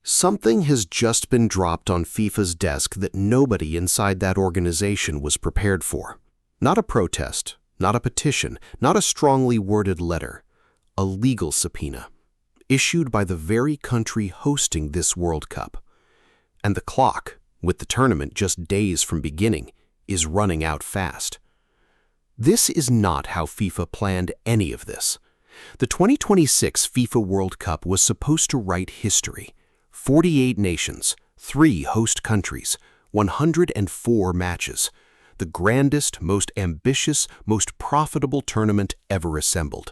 Something has just been dropped on FIFA's desk that nobody inside that organization was prepared for. Not a protest, not a petition, not a strongly worded letter. A legal subpoena, issued by the very country hosting this World Cup. And the clock, with the tournament just days from beginning, is running out fast. This is not how FIFA planned any of this. The 2026 FIFA World Cup was supposed to write history. 48 nations, 3 host countries, 104 matches. The grandest, most ambitious, most profitable tournament ever assembled.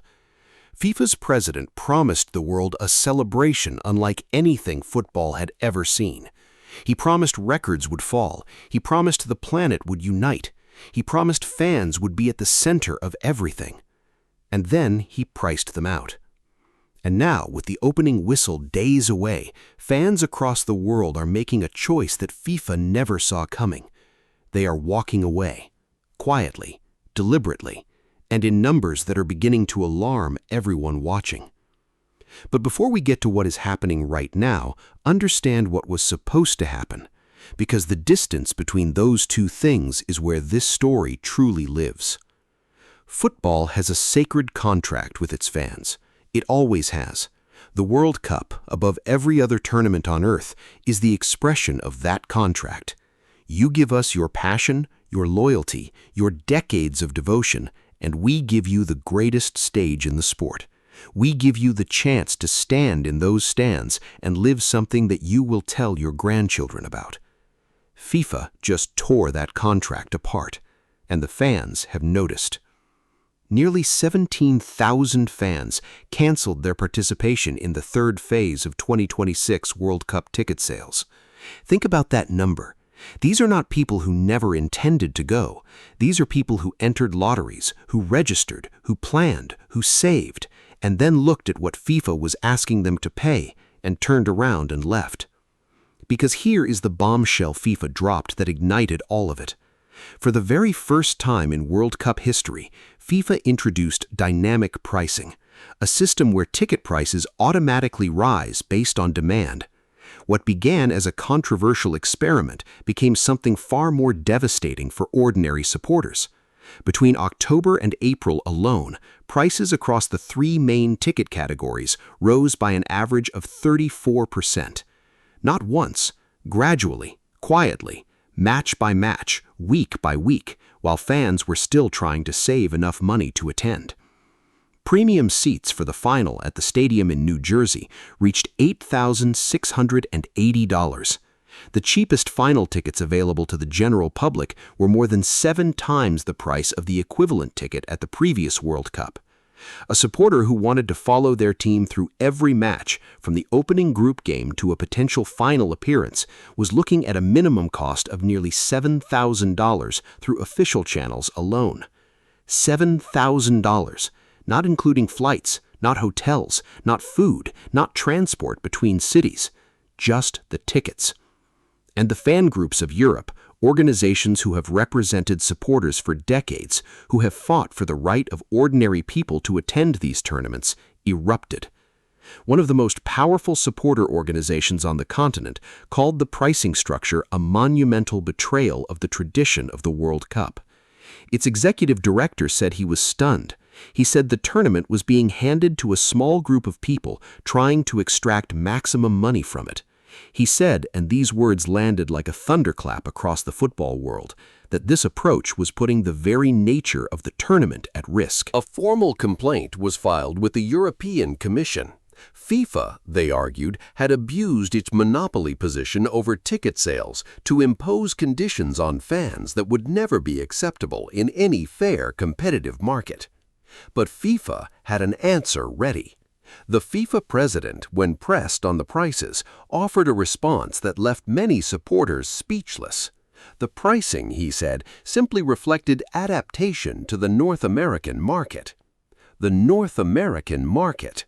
FIFA's president promised the world a celebration unlike anything football had ever seen. He promised records would fall. He promised the planet would unite. He promised fans would be at the center of everything. And then he priced them out. And now, with the opening whistle days away, fans across the world are making a choice that FIFA never saw coming. They are walking away, quietly, deliberately, and in numbers that are beginning to alarm everyone watching. But before we get to what is happening right now, understand what was supposed to happen, because the distance between those two things is where this story truly lives. Football has a sacred contract with its fans. It always has. The World Cup, above every other tournament on earth, is the expression of that contract. You give us your passion, your loyalty, your decades of devotion, and we give you the greatest stage in the sport. We give you the chance to stand in those stands and live something that you will tell your grandchildren about. FIFA just tore that contract apart, and the fans have noticed. Nearly 17,000 fans canceled their participation in the third phase of 2026 World Cup ticket sales. Think about that number. These are not people who never intended to go. These are people who entered lotteries, who registered, who planned, who saved, and then looked at what FIFA was asking them to pay and turned around and left. Because here is the bombshell FIFA dropped that ignited all of it. For the very first time in World Cup history, FIFA introduced dynamic pricing, a system where ticket prices automatically rise based on demand. What began as a controversial experiment became something far more devastating for ordinary supporters. Between October and April alone, prices across the 3 main ticket categories rose by an average of 34%. Not once, gradually, quietly, match by match, week by week, while fans were still trying to save enough money to attend. Premium seats for the final at the stadium in New Jersey reached $8,680. The cheapest final tickets available to the general public were more than 7 times the price of the equivalent ticket at the previous World Cup. A supporter who wanted to follow their team through every match, from the opening group game to a potential final appearance, was looking at a minimum cost of nearly $7,000 through official channels alone. $7,000, not including flights, not hotels, not food, not transport between cities, just the tickets. And the fan groups of Europe, organizations who have represented supporters for decades, who have fought for the right of ordinary people to attend these tournaments, erupted. One of the most powerful supporter organizations on the continent called the pricing structure a monumental betrayal of the tradition of the World Cup. Its executive director said he was stunned. He said the tournament was being handed to a small group of people trying to extract maximum money from it. He said, and these words landed like a thunderclap across the football world, that this approach was putting the very nature of the tournament at risk. A formal complaint was filed with the European Commission. FIFA, they argued, had abused its monopoly position over ticket sales to impose conditions on fans that would never be acceptable in any fair competitive market. But FIFA had an answer ready. The FIFA president, when pressed on the prices, offered a response that left many supporters speechless. The pricing, he said, simply reflected adaptation to the North American market. The North American market,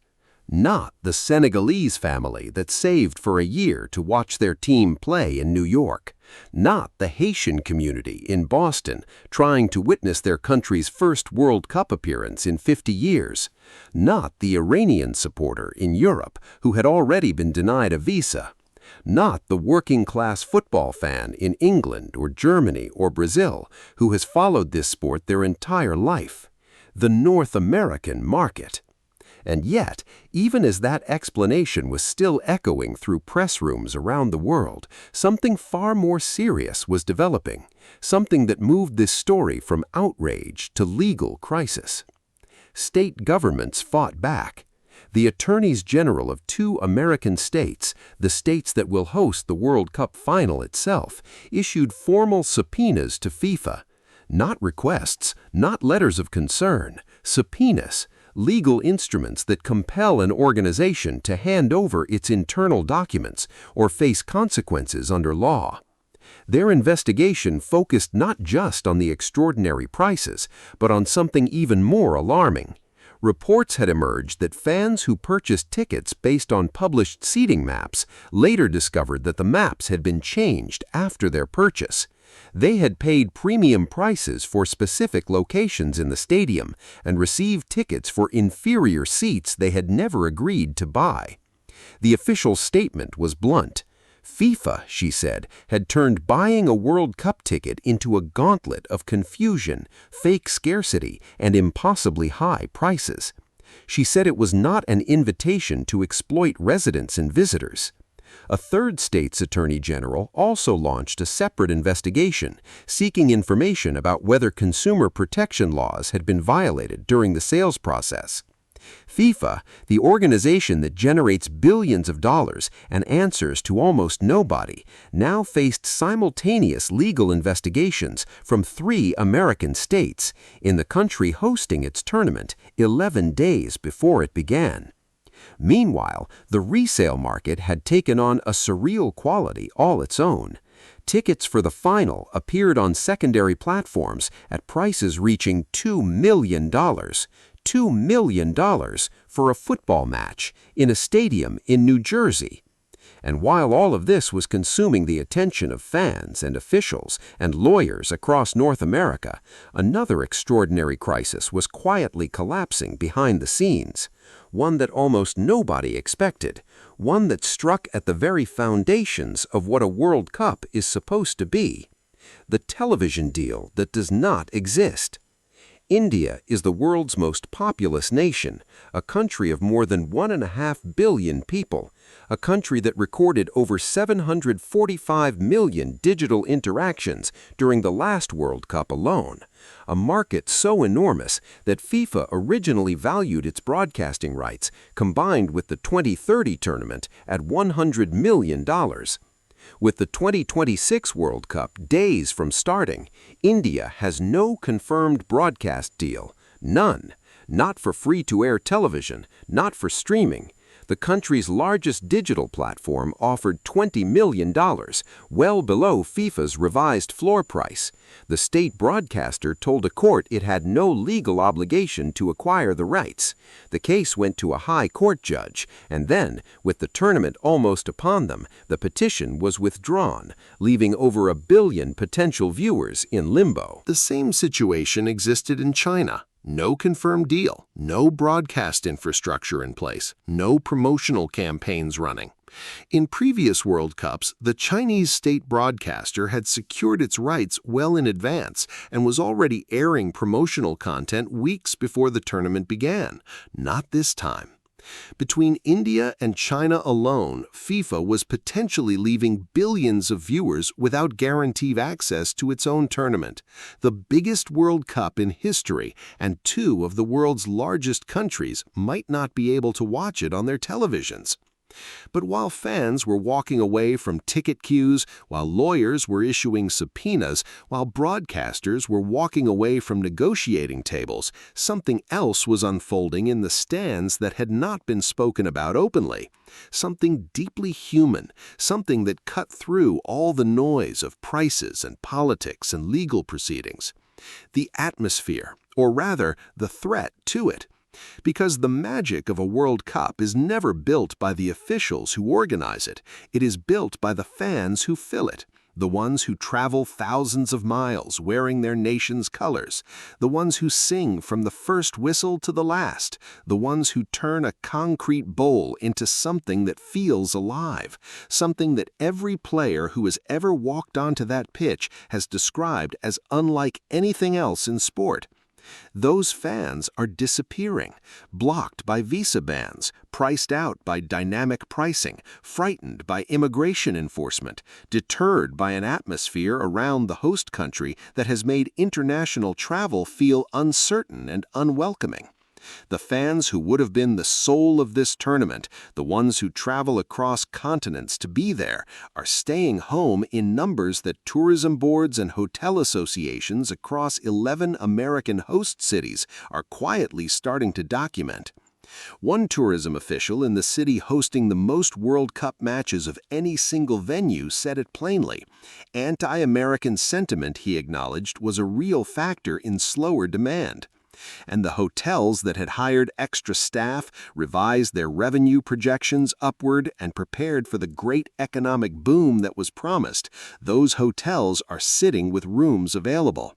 not the Senegalese family that saved for a year to watch their team play in New York, not the Haitian community in Boston trying to witness their country's first World Cup appearance in 50 years, not the Iranian supporter in Europe who had already been denied a visa. Not the working-class football fan in England or Germany or Brazil who has followed this sport their entire life. The North American market. And yet, even as that explanation was still echoing through press rooms around the world, something far more serious was developing, something that moved this story from outrage to legal crisis. State governments fought back. The attorneys general of 2 American states, the states that will host the World Cup final itself, issued formal subpoenas to FIFA. Not requests, not letters of concern, subpoenas, legal instruments that compel an organization to hand over its internal documents or face consequences under law. Their investigation focused not just on the extraordinary prices, but on something even more alarming. Reports had emerged that fans who purchased tickets based on published seating maps later discovered that the maps had been changed after their purchase. They had paid premium prices for specific locations in the stadium and received tickets for inferior seats they had never agreed to buy. The official statement was blunt. FIFA, she said, had turned buying a World Cup ticket into a gauntlet of confusion, fake scarcity, and impossibly high prices. She said it was not an invitation to exploit residents and visitors. A third state's attorney general also launched a separate investigation, seeking information about whether consumer protection laws had been violated during the sales process. FIFA, the organization that generates billions of dollars and answers to almost nobody, now faced simultaneous legal investigations from 3 American states, in the country hosting its tournament 11 days before it began. Meanwhile, the resale market had taken on a surreal quality all its own. Tickets for the final appeared on secondary platforms at prices reaching $2 million. $2 million for a football match in a stadium in New Jersey. And while all of this was consuming the attention of fans and officials and lawyers across North America, another extraordinary crisis was quietly collapsing behind the scenes, one that almost nobody expected, one that struck at the very foundations of what a World Cup is supposed to be: the television deal that does not exist. India is the world's most populous nation, a country of more than 1.5 billion people, a country that recorded over 745 million digital interactions during the last World Cup alone, a market so enormous that FIFA originally valued its broadcasting rights, combined with the 2030 tournament, at $100 million. With the 2026 World Cup days from starting, India has no confirmed broadcast deal. None. Not for free-to-air television, not for streaming. The country's largest digital platform offered $20 million, well below FIFA's revised floor price. The state broadcaster told a court it had no legal obligation to acquire the rights. The case went to a high court judge, and then, with the tournament almost upon them, the petition was withdrawn, leaving over 1 billion potential viewers in limbo. The same situation existed in China. No confirmed deal, no broadcast infrastructure in place, no promotional campaigns running. In previous World Cups, the Chinese state broadcaster had secured its rights well in advance and was already airing promotional content weeks before the tournament began. Not this time. Between India and China alone, FIFA was potentially leaving billions of viewers without guaranteed access to its own tournament, the biggest World Cup in history, and 2 of the world's largest countries might not be able to watch it on their televisions. But while fans were walking away from ticket queues, while lawyers were issuing subpoenas, while broadcasters were walking away from negotiating tables, something else was unfolding in the stands that had not been spoken about openly. Something deeply human, something that cut through all the noise of prices and politics and legal proceedings. The atmosphere, or rather, the threat to it. Because the magic of a World Cup is never built by the officials who organize it. It is built by the fans who fill it. The ones who travel thousands of miles wearing their nation's colors. The ones who sing from the first whistle to the last. The ones who turn a concrete bowl into something that feels alive. Something that every player who has ever walked onto that pitch has described as unlike anything else in sport. Those fans are disappearing, blocked by visa bans, priced out by dynamic pricing, frightened by immigration enforcement, deterred by an atmosphere around the host country that has made international travel feel uncertain and unwelcoming. The fans who would have been the soul of this tournament, the ones who travel across continents to be there, are staying home in numbers that tourism boards and hotel associations across 11 American host cities are quietly starting to document. One tourism official in the city hosting the most World Cup matches of any single venue said it plainly. Anti-American sentiment, he acknowledged, was a real factor in slower demand. And the hotels that had hired extra staff, revised their revenue projections upward, and prepared for the great economic boom that was promised, those hotels are sitting with rooms available.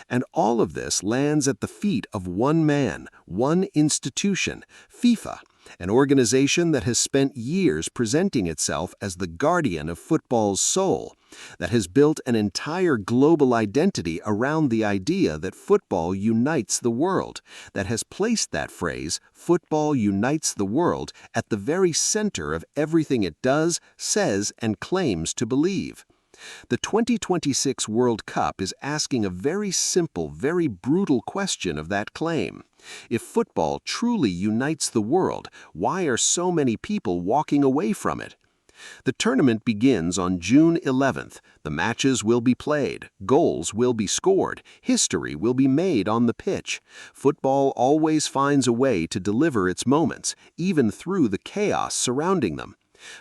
And all of this lands at the feet of one man, one institution, FIFA, an organization that has spent years presenting itself as the guardian of football's soul, that has built an entire global identity around the idea that football unites the world, that has placed that phrase, "football unites the world," at the very center of everything it does, says, and claims to believe. The 2026 World Cup is asking a very simple, very brutal question of that claim. If football truly unites the world, why are so many people walking away from it? The tournament begins on June 11th. The matches will be played, goals will be scored, history will be made on the pitch. Football always finds a way to deliver its moments, even through the chaos surrounding them.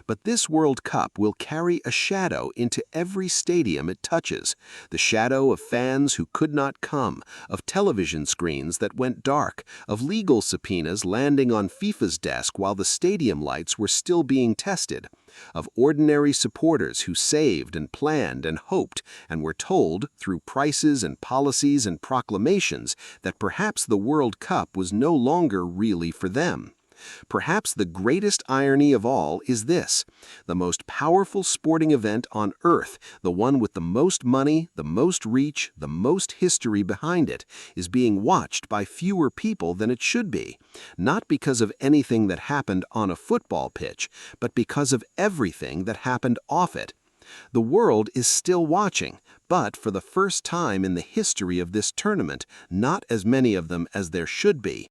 But this World Cup will carry a shadow into every stadium it touches, the shadow of fans who could not come, of television screens that went dark, of legal subpoenas landing on FIFA's desk while the stadium lights were still being tested, of ordinary supporters who saved and planned and hoped and were told, through prices and policies and proclamations, that perhaps the World Cup was no longer really for them. Perhaps the greatest irony of all is this: the most powerful sporting event on earth, the one with the most money, the most reach, the most history behind it, is being watched by fewer people than it should be, not because of anything that happened on a football pitch, but because of everything that happened off it. The world is still watching, but for the first time in the history of this tournament, not as many of them as there should be.